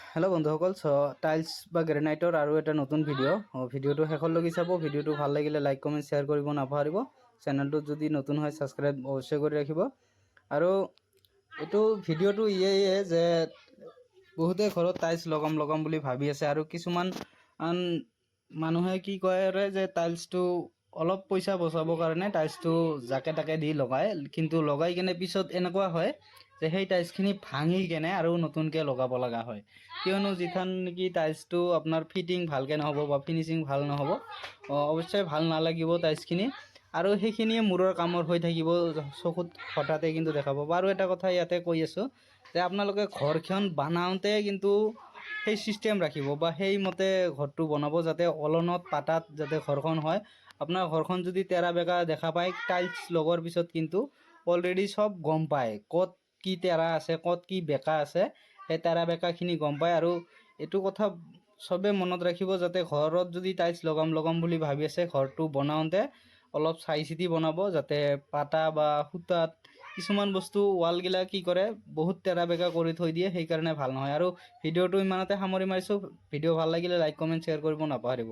Hello बंधुসকল tiles बा ग्रेनाइटर और एटा नतुन video तो शेषলৈকে চাব भिडिओ ভাল লাগিলে लाइक कमेंट शेयर কৰিব নাপাহৰিব চেনেলটো যদি নতুন হয় সাবস্ক্ৰাইব অবশ্যই কৰি ৰাখিব আৰু এটো ভিডিওটো ইয়ে যে বহুতে ঘৰত টাইলস লগাম বুলি ভাবি আছে আৰু কিছুমান মানুহে কি কয় যে টাইলসটো অলপ পইচা বচাবৰ কাৰণে টাইলসটো জাকে তাকে দি লগায় কিন্তু লগাই কেনে পিছত এনেকুৱা হয় যে সেই টাইলসখিনি ভাঙি কেনে আৰু নতুনকে লগাব লগা হয় কিয়নো যিখান কি টাইলসটো আপোনাৰ ফিটিং ভালকে নহব বা ফিনিশিং ভাল নহব অবশ্যই ভাল নালাগিব টাইলসখিনি আৰু সেইখিনিয়ে মূৰৰ কামৰ হৈ থাকিব চকুত হঠাতে কিন্তু দেখাব আৰু এটা কথা ইয়াতে কৈ আছো যে আপোনালোকে ঘৰখন বানাওতে কিন্তু সেই সিস্টেম ৰাখিব বা সেই মতে ঘৰটো বনাব যাতে অলনত পাতাত যাতে ঘৰখন হয় আপোনাৰ ঘৰখন যদি তেৰা বেকা দেখা পায় টাইলস লগৰ পিছত কিন্তু অলৰেডি সব গম পায় কত কি তেৰা আছে কত কি বেকা আছে এই তেৰা বেকাখিনি গম পায় আৰু এটো কথা সবে মনত ৰাখিব যাতে ঘৰত যদি টাইলস লগাম বুলি ভাবি আছে ঘৰটো বনাওতে অলপ চাই চিতি বনাব যাতে পাতা বা খুঁটাত কিছুমান বস্তু ওয়াল গিলা কি কৰে বহুত তেৰা বেকা কৰি থৈ দিয়ে সেই কাৰণে ভাল নহয় আৰু ভিডিওটো ইমানতে সামৰি মাৰিছো ভিডিও ভাল লাগিলে লাইক কমেন্ট শেয়াৰ কৰিব নাপাহৰিব।